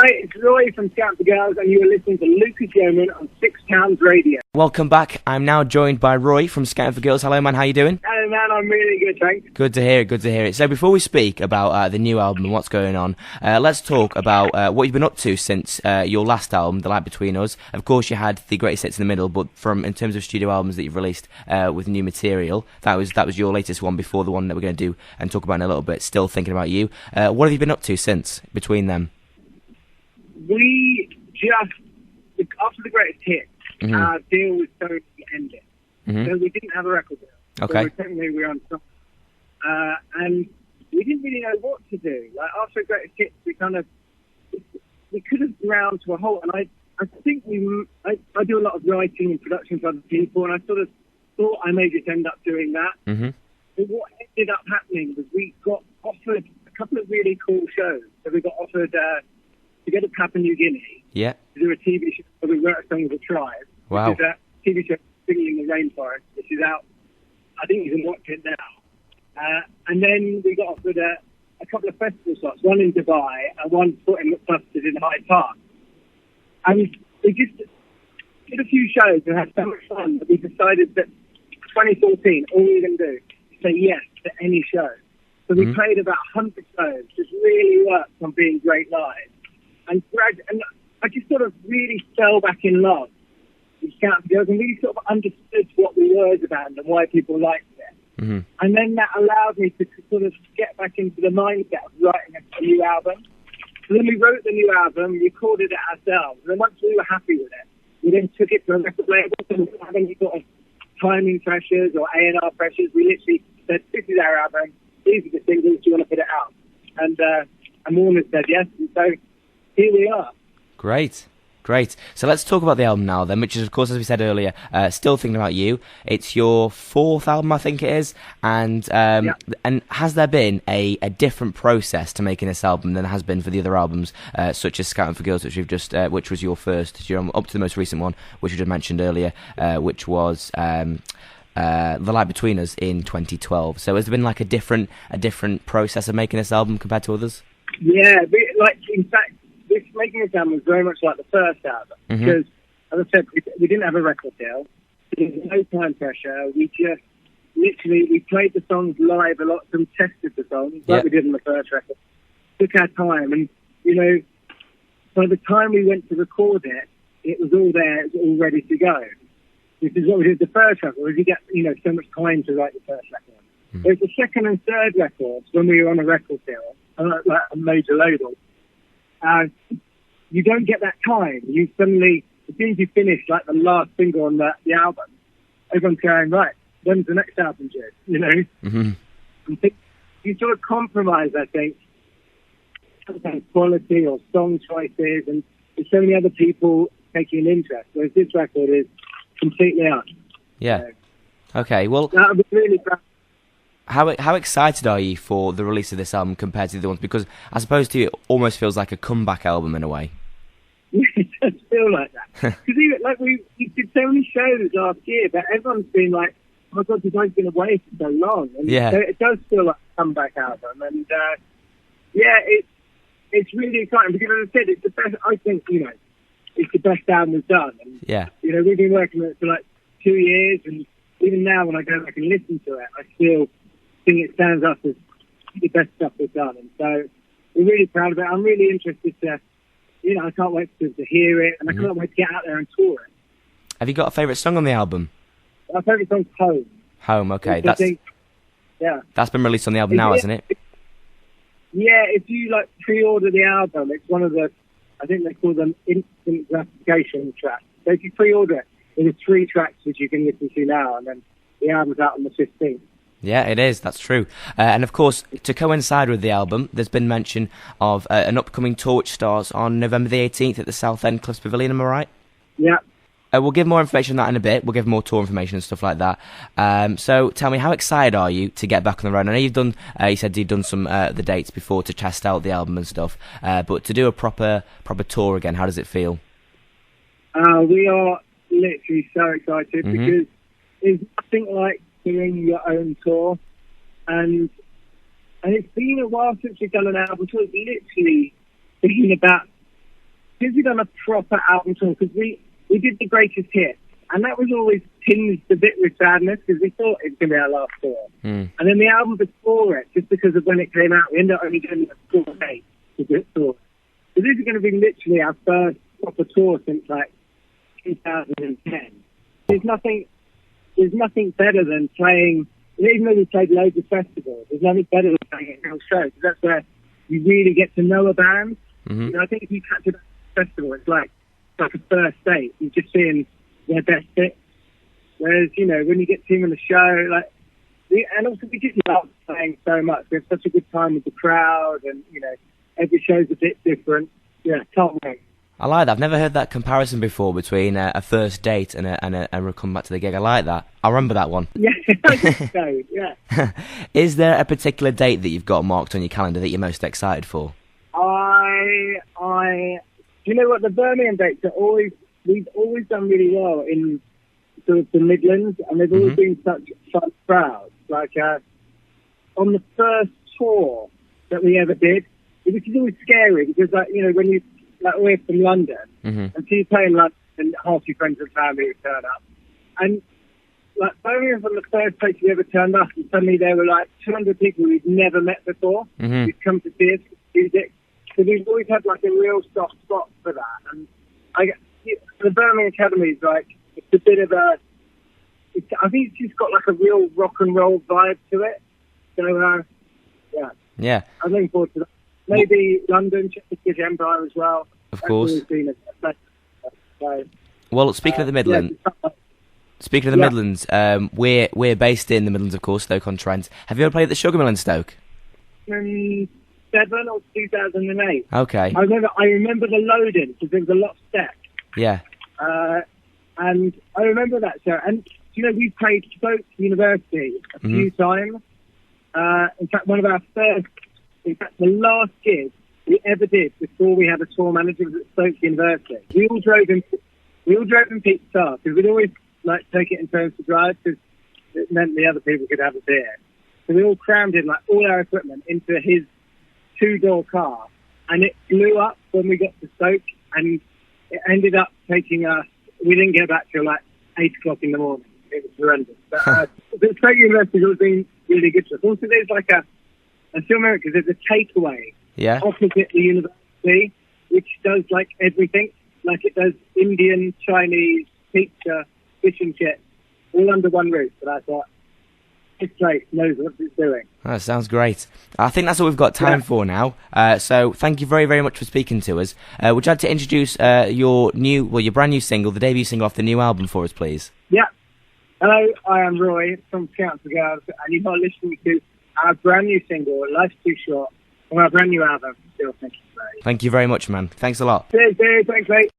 Hi, it's Roy from Scout for Girls, and you are listening to Lucas Yeomans on 6 Towns Radio. Welcome back. I'm now joined by Roy from Scout for Girls. Hello, man. How you doing? Hello, man. I'm really good, thanks. Good to hear it. Good to hear it. So before we speak about the new album and what's going on, let's talk about what you've been up to since your last album, The Light Between Us. Of course, you had the greatest hits in the middle, but in terms of studio albums that you've released with new material, that was your latest one before the one that we're going to do and talk about in a little bit. Still Thinking About You. What have you been up to since between them? We just, after the greatest hits, our deal was so ended. So we didn't have a record deal. Okay. So technically we were on top. And we didn't really know what to do. Like, after the greatest hits, we could have ground to a halt. And I think I do a lot of writing and production for other people, and I sort of thought I may just end up doing that. But what ended up happening was we got offered a couple of really cool shows. So we got offered to go to Papua New Guinea to do a TV show where we wrote a song with a tribe. Wow. Which is a TV show singing in the rainforest, which is out. I think you can watch it now. And then we got offered a couple of festival slots, one in Dubai and one spot in McBusters in Hyde Park. And we just did a few shows and had so much fun that we decided that 2014, all we were going to do is say yes to any show. So we played about 100 shows, just really worked on being great live. And I just sort of really fell back in love with Scout for Girls and really sort of understood what we were as a band and why people liked it. And then that allowed me to sort of get back into the mindset of writing a new album. So then we wrote the new album, recorded it ourselves, and then once we were happy with it, we then took it to a record label, so we didn't have any sort of timing pressures or A&R pressures. We literally said, this is our album, these are the singles, do you want to put it out? And Warner said yes, and so here we are. Great. So let's talk about the album now then, which is, of course, as we said earlier, Still Thinking About You. It's your 4th album, I think it is, and has there been a different process to making this album than there has been for the other albums, such as Scouting for Girls, which was your first, up to the most recent one, which you just mentioned earlier, which was The Light Between Us in 2012. So has there been like a different process of making this album compared to others? Yeah, in fact, making this album was very much like the first album because, as I said, we didn't have a record deal. There was no time pressure. We just we played the songs live a lot, so we tested the songs like we did in the first record. Took our time, and by the time we went to record it, it was all there, it was all ready to go. This is what we did with the first record. Was you get so much time to write the first record. It was the second and third records when we were on a record deal, like a major label. You don't get that time. You suddenly, as soon as you finish like the last single on the album, everyone's going, right, when's the next album due? And you sort of compromise, I think, sometimes quality or song choices, and there's so many other people taking an interest, whereas this record is completely us. Yeah. Okay, well, I'm really proud. How excited are you for the release of this album compared to the other ones? Because I suppose to you, it almost feels like a comeback album in a way. It does feel like that. Because we did so many shows last year, but everyone's been like, oh my God, this guy's been away for so long. And so it does feel like a comeback album. And it's really exciting because, as I said, it's the best, I think, it's the best album we've done. And, we've been working on it for like 2 years, and even now when I go back and listen to it, I still think it stands up as the best stuff we've done, and so we're really proud of it. I'm really interested to, I can't wait to hear it, and I can't wait to get out there and tour it. Have you got a favourite song on the album? My favourite song's Home. Home, okay. That's been released on the album now, hasn't it? Yeah, if you pre-order the album, it's one of the, I think they call them instant gratification tracks. So if you pre-order it, there's 3 tracks which you can listen to now, and then the album's out on the 15th. Yeah, it is. That's true. And of course, to coincide with the album, there's been mention of an upcoming tour which starts on November the 18th at the Southend Cliffs Pavilion. Am I right? Yeah. We'll give more information on that in a bit. We'll give more tour information and stuff like that. So tell me, how excited are you to get back on the road? I know you've done, you said you've done some the dates before to test out the album and stuff, but to do a proper tour again, how does it feel? We are literally so excited because there's nothing like doing your own tour, and it's been a while since we've done an album tour. It's literally been about since we've done a proper album tour, because we did the greatest hits, and that was always tinged a bit with sadness because we thought it was going to be our last tour. And then the album before it, just because of when it came out, we ended up only doing a 4 dates to do it tour. So this is going to be literally our first proper tour since like 2010. There's nothing better than playing, even though we played loads of festivals, there's nothing better than playing at a real show, because that's where you really get to know a band. You know, I think if you catch a festival, it's like a first date. You're just seeing their best bits. Whereas, you know, when you get to see them on the show, and also we just love playing so much. We have such a good time with the crowd, and, you know, every show's a bit different. Yeah, can't wait. I like that. I've never heard that comparison before between a first date and a come back to the gig. I like that. I'll remember that one. Yeah, I think so, yeah. Is there a particular date that you've got marked on your calendar that you're most excited for? You know what, the Birmingham dates we've always done really well in sort of the Midlands, and they've always been such fun crowds. Like, on the first tour that we ever did, which is always scary, because, like, you know, when you, like, we're from London, and so you play in London, and half your friends and family would turn up. And, like, Birmingham was the first place we ever turned up, and suddenly there were, like, 200 people we'd never met before who'd come to see us music. So we've always had, like, a real soft spot for that. And the Birmingham Academy is, like, it's a bit of I think it's just got, like, a real rock and roll vibe to it. So, yeah. I'm looking forward to that. Maybe London, Chesterfield Empire as well. Of course. Well, speaking of the Midlands, Midlands, we're based in the Midlands, of course, Stoke-on-Trent. Have you ever played at the Sugar Mill in Stoke? 2007 or 2008. Okay. I remember the loading because there was a lot of step. Yeah. And I remember that show. And you know, we played Stoke University a few times. In fact, the last gig we ever did before we had a tour manager was at Stoke University. We all drove in Pete's car because we'd always like take it in turns to drive because it meant the other people could have a beer. So we all crammed in like all our equipment into his 2-door car, and it blew up when we got to Stoke, and it ended up taking us. We didn't get back till like 8 o'clock in the morning. It was horrendous. But the Stoke University has been really good to us. Also, there's like I still remember because there's a takeaway opposite the university, which does like everything. Like it does Indian, Chinese, pizza, fish and chips, all under one roof. But I thought, this place knows what it's doing. That sounds great. I think that's all we've got time for now. So thank you very, very much for speaking to us. Would you like to introduce your brand new single, the debut single off the new album for us, please? Yeah. Hello, I am Roy from Council Girls, and you are listening to our brand new single, Life's Too Short, from our brand new album, Still Thinking About You. Thank you very much, man. Thanks a lot. Cheers, thanks, mate.